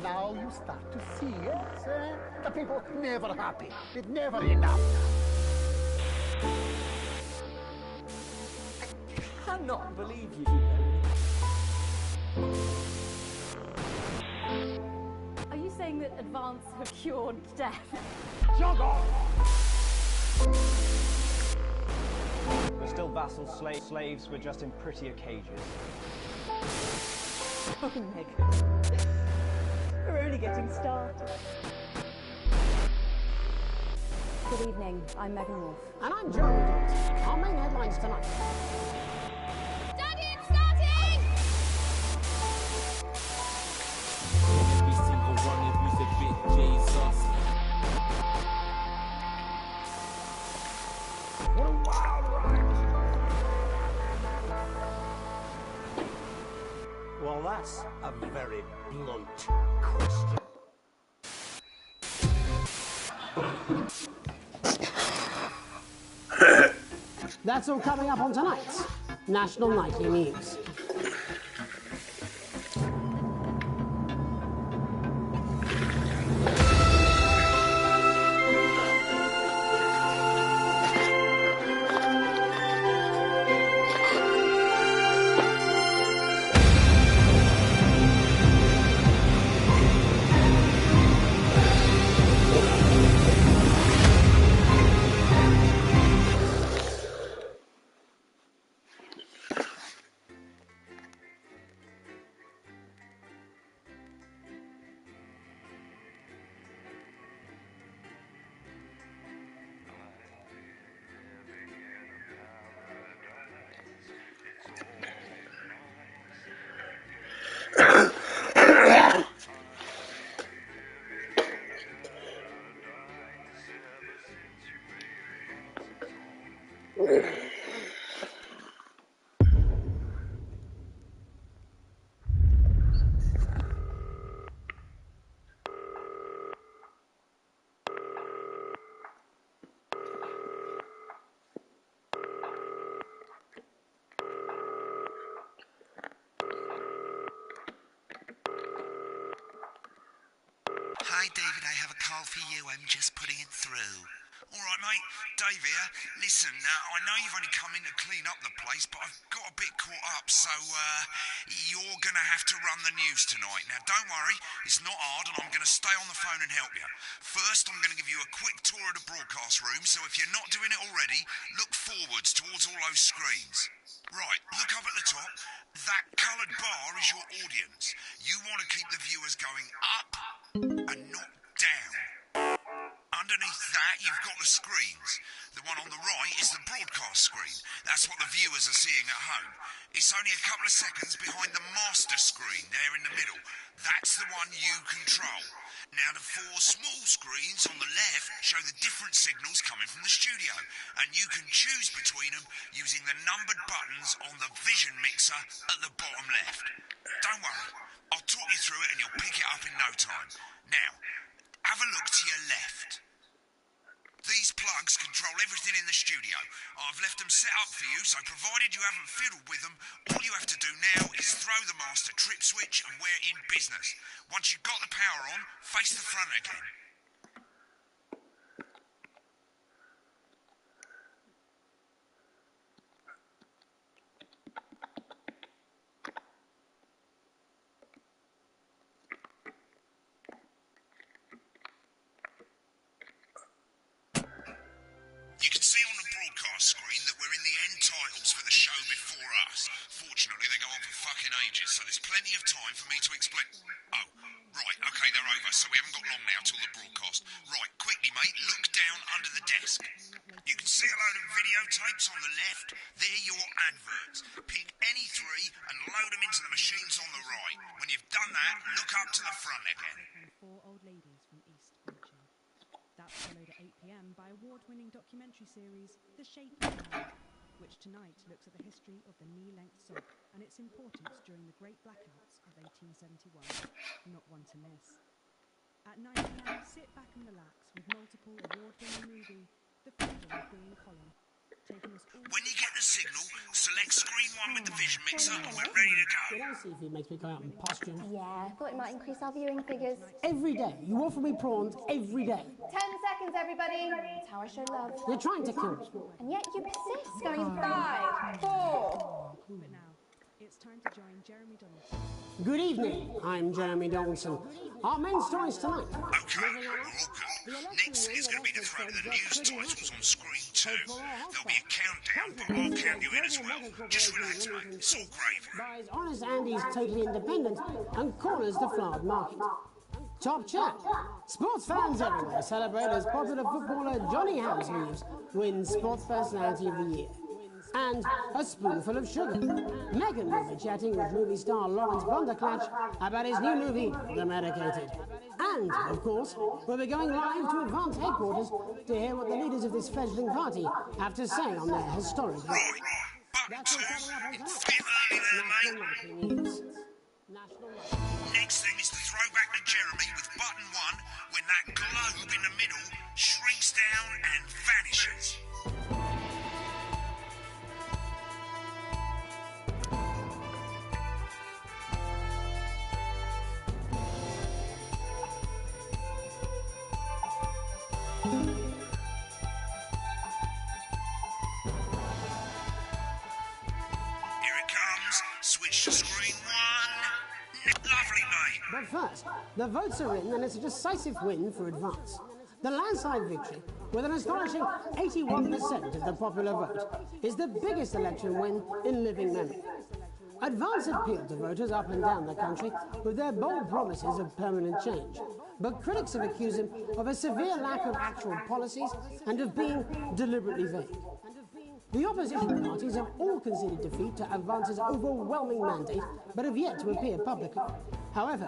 now you start to see, yes? The people never happy. It never enough. I cannot believe you. Are you saying that Advance have cured death? Jog on! We're still vassals, slaves, we're just in prettier cages. Oh, Meg. We're only getting started. Good evening, I'm Megan Wolf. And I'm Jeremy Dawes. Our main headlines tonight. Daddy, it's starting! Every single one of you's a bit Jesus. What a wild ride! Well, that's a very blunt question. That's all coming up on tonight's National Nightly News. Hi, David, I have a call for you. I'm just putting it through. All right, mate. Dave here. Listen, I know you've only come in to clean up the place, but I've got a bit caught up, so you're going to have to run the news tonight. Now, don't worry. It's not hard, and I'm going to stay on the phone and help you. First, I'm going to give you a quick tour of the broadcast room, so if you're not doing it already, look forwards towards all those screens. Right, look up at the top. That coloured bar is your audience. You want to keep the viewers going up and not down. Underneath that, you've got the screens. The one on the right is the broadcast screen. That's what the viewers are seeing at home. It's only a couple of seconds behind the master screen there in the middle. That's the one you control. Now, the four small screens on the left show the different signals coming from the studio, and you can choose between them using the numbered buttons on the vision mixer at the bottom left. Don't worry, I'll talk you through it and you'll pick it up in no time. Now, have a look to your left. These plugs control everything in the studio. I've left them set up for you, so provided you haven't fiddled with them, all you have to do now is throw the master trip switch and we're in business. Once you've got the power on, face the front again. You can see on the broadcast screen that we're in the end titles for the show before us. Fortunately, they go on for fucking ages, so there's plenty of time for me to explain. Oh, right, okay, they're over, so we haven't got long now till the broadcast. Right, quickly, mate, look down under the desk. You can see a load of videotapes on the left. They're your adverts. Pick any three and load them into the machines on the right. When you've done that, look up to the front again. And four old ladies from East Finching. That's followed at 8 p.m. by award-winning documentary series The Shape of Man, which tonight looks at the history of the knee-length sock and its importance during the Great Blackouts of 1871. Not one to miss. At 9 p.m, sit back and relax with multiple award-winning movie The Freedom of Being Colin. When you get the signal, select screen 1 with the vision mixer and we're ready to go. Did I see if he makes me go out in costume? Yeah, I thought it might increase our viewing figures. Every day. You offer me prawns every day. 10 seconds, everybody. That's how I show love. You're trying to kill me. And yet you persist. Going in 5, 4. But now, it's time to join Jeremy Donaldson. Good evening. I'm Jeremy Donaldson. Our main stories tonight. Okay, we're all good. Next thing is going to be the throw of the news titles on screen 2. There'll be a countdown, but I'll count you in as well. Just relax, mate. It's all gravy. Buys Honest Andy's Totally Independent and corners the Flowered Market. Top chat. Sports fans everywhere celebrate as popular footballer Johnny Hamsleeves wins Sports Personality of the Year. And a spoonful of sugar. Megan will be chatting with movie star Lawrence Blunderclatch about his new movie, The Medicated. And, of course, we'll be going live to Advance headquarters to hear what the leaders of this fledgling party have to say on their historic vote. Right, button 2. It's a bit early there, mate. Next thing is the throwback to Jeremy with button 1 when that globe in the middle shrinks down and vanishes. Switch to screen 1. Lovely, mate. But first, the votes are in and it's a decisive win for Advance. The landslide victory, with an astonishing 81% of the popular vote, is the biggest election win in living memory. Advance appealed to voters up and down the country with their bold promises of permanent change. But critics have accused him of a severe lack of actual policies and of being deliberately vague. The opposition parties have all conceded defeat to Advance's overwhelming mandate, but have yet to appear publicly. However,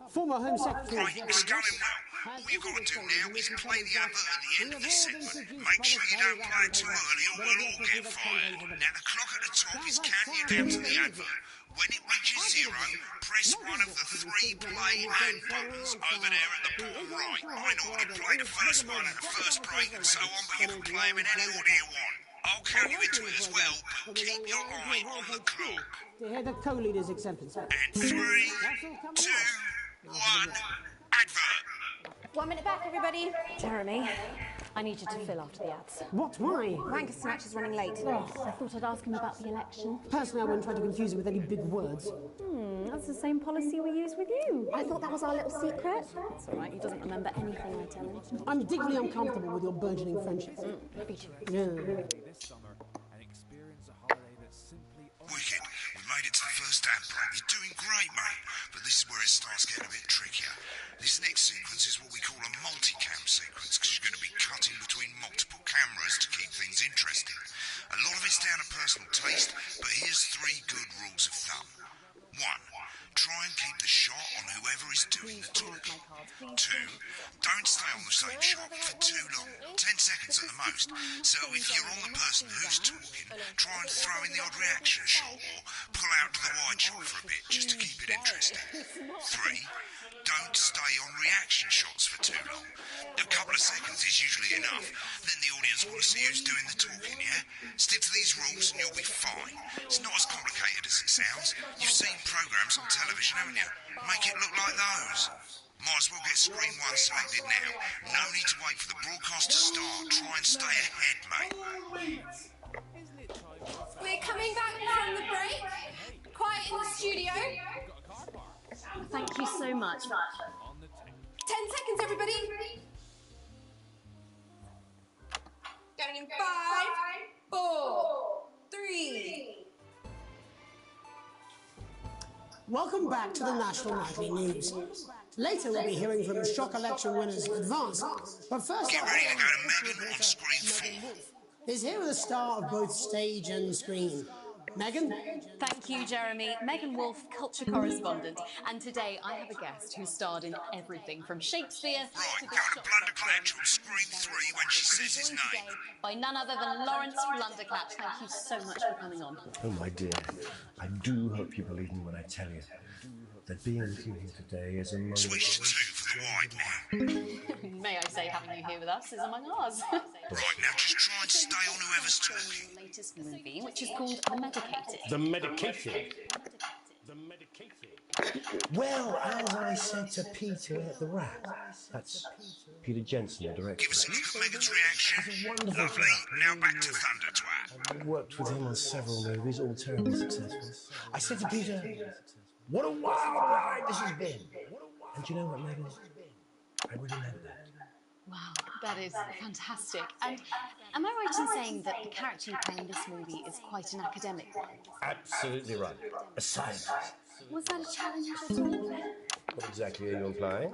former Home Secretary... Right, it's going well. All you've got to do now is play the advert at the end of this segment. Make sure you don't play it too early or we'll all get fired. Now, the clock at the top is counting you down to the advert. When it reaches 0, press one of the 3 play and buttons over there at the bottom right. I normally play the first one at the first break and so on, but you can play them in any order you want. I'll count you into it as well, but keep your eye on the clock. To hear the co-leader's acceptance. And 3, 2, 1, advert. 1 minute back, everybody. Jeremy, I need you to fill after the ads. What? Why? Wanker Snatch is running late. Oh, I thought I'd ask him about the election. Personally, I wouldn't try to confuse him with any big words. That's the same policy we use with you. I thought that was our little secret. It's all right, he doesn't remember anything I tell him. I'm deeply uncomfortable with your burgeoning friendship. Me too. Yeah. This summer and experience a holiday that's simply Wicked. We made it to the first ad break. You're doing great, mate. But this is where it starts getting a bit trickier. This next sequence is what we call a multicam sequence, because you're going to be cutting between multiple cameras to keep things interesting. A lot of it's down to personal taste, but here's 3 good rules of thumb. 1. Try and keep the shot on whoever is doing the talking. 2. Don't stay on the same shot for too long, 10 seconds at the most. So if you're on the person who's talking, try and throw in the odd reaction shot or pull out to the wide shot for a bit just to keep it interesting. 3. Don't stay on reaction shots for too long. A couple of seconds is usually enough. Then the audience want to see who's doing the talking, yeah? Stick to these rules and you'll be fine. It's not as complicated as it sounds. You've seen programs on television, haven't you? Make it look like those. Might as well get screen 1 selected now. No need to wait for the broadcast to start. Try and stay ahead, mate. We're coming back from the break. Quiet in the studio. Thank you so much. 10 seconds, everybody. Going in 5, 4, 3. Welcome back to the National Nightly News. Later we'll be hearing from shock election winners Advance, but first Get ready to go to Megan on screen 4. is here with a star of both stage and screen. Megan? Thank you, Jeremy. Megan Wolf, culture correspondent. And today I have a guest who starred in everything from Shakespeare Right, to go to Blunderclatch on screen 3 when she says his name. by none other than Lawrence Blunderclatch. Thank you so much for coming on. Oh, my dear, I do hope you believe me when I tell you that being with you here today is a moment... Switch to 2 for wide now. May I say, having you here with us is among ours. Right, now just try and stay on whoever's talking. Latest movie, which is called The Medicated. The Medicated? The Medicated? Well, as I said to Peter at the Rat, that's Peter Jensen, the director. Give us a look at Megan's reaction. He's a wonderful Lovely. guy. Now back to Thunder Twat. I worked with him on several movies, all terribly successful. I said to Peter, what a wild ride this has been. And do you know what, Megan? I really meant that. Wow, that is fantastic. And am I right in saying that the character you play in this movie is quite an academic one? Absolutely right. A scientist. Was that a challenge at all? What exactly are you implying?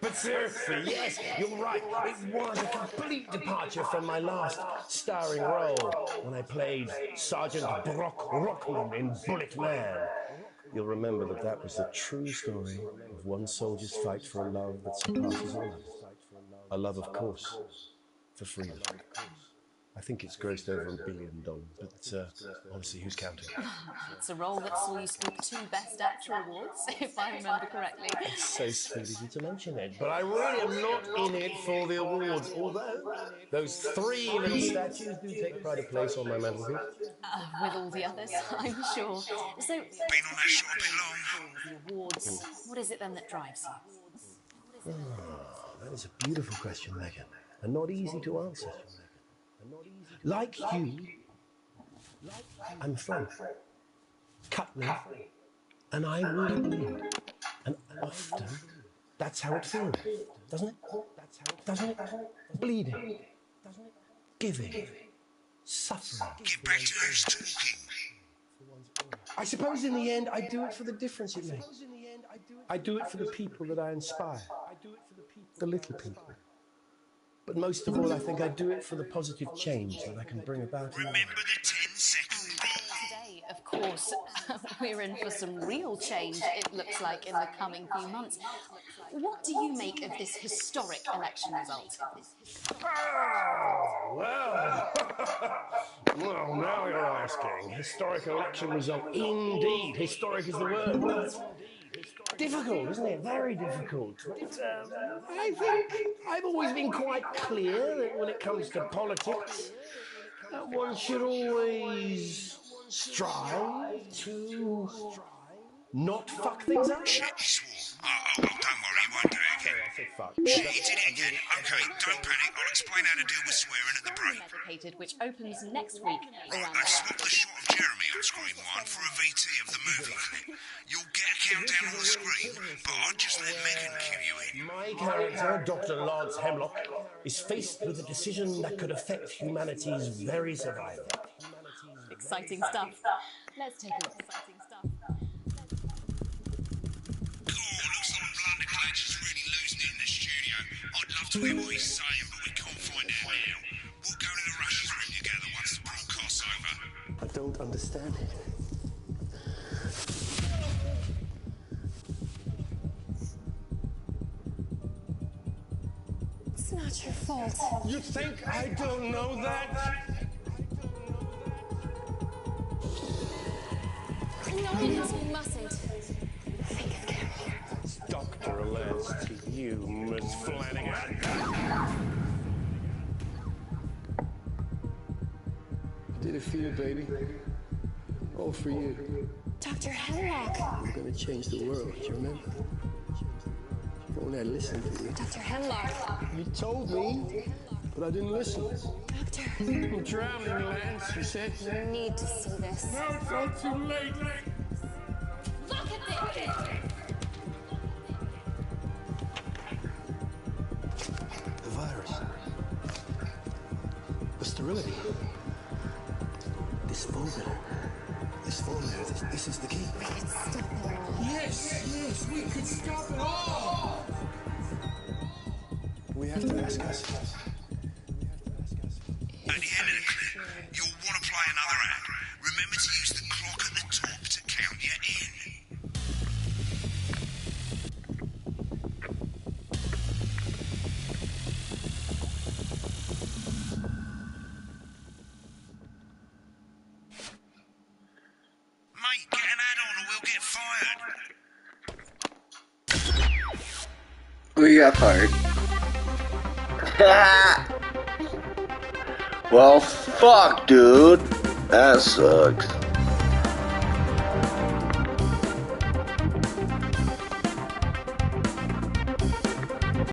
But seriously, yes, you're right. It was a complete departure from my last starring role when I played Sergeant Brock Rockman in Bullet Man. You'll remember that that was the true story of one soldier's fight for a love that surpasses all others. A love, of course, for freedom. I think it's grossed over $1 billion, but honestly, who's counting? It's a role that saw you scoop 2 Best Actor awards, if I remember correctly. It's so sweet of you to mention it, but I really am not in it for the awards, although those 3 little statues do take pride of place on my mantelpiece. With all the others, I'm sure. So, been on that show a bit long. The awards, what is it then that drives you? That is a beautiful question, Megan, and not easy to answer. Like you, I'm frank, cut me, and I really bleed. And often, that's how it feels, doesn't it? Doesn't it? Bleeding, giving, suffering. Get back to who's talking. I suppose in the end, I do it for the difference it makes. I do it for the people that I inspire, the little people. But most of all, I think I do it for the positive change that I can bring about. Remember the 10-second rule. Today, of course, we're in for some real change, it looks like, in the coming few months. What do you make of this historic election result? Well, well, now you're asking. Historic election result. Indeed, historic is the word. Well, it's difficult, isn't it? Very difficult. But, I think I've always been quite clear that when it comes to politics, one should always strive to not fuck things up. Shit, you swore. Oh, don't worry, you won't do it again. I said fuck. Shit, you did it again. Okay, don't panic. I'll explain how to deal with swearing at the break. Medicated, which opens next week. Right, now swap the shot of Jeremy on screen 1 for a VT of the movie clip. You'll get a countdown on the screen, but I'll just let Megan cue you in. My character, Dr. Lance Hemlock, is faced with a decision that could affect humanity's very survival. Exciting stuff. Let's take a look. Exciting stuff. Looks like Blunderclatch is really losing it in the studio. I'd love to hear what he's saying, but we can't find out now. We'll go to the Russians room together once the broadcast's over. I don't understand it. It's not your fault. You think I don't know that? No, you mustn't. Think of Carol. It's Dr. Lance to you, Miss Flanagan. I did it for you, baby. All for you. Dr. Hemlock. I'm gonna change the world, do you remember? If only I listened to you. Dr. Hemlock. You told me, but I didn't listen. Doctor. I'm drowning, Lance, you said. You need to see this. No, it's not too late. Look at this! The virus. The sterility. This formula. This is the key. We could stop it all. Yes, we could stop it all! We have to ask ourselves. At the end of the clip, you'll want to play another ad. Remember to use the clock at the top to count you in. Mate, get an ad on or we'll get fired. got fired. Well, fuck, dude. That sucks.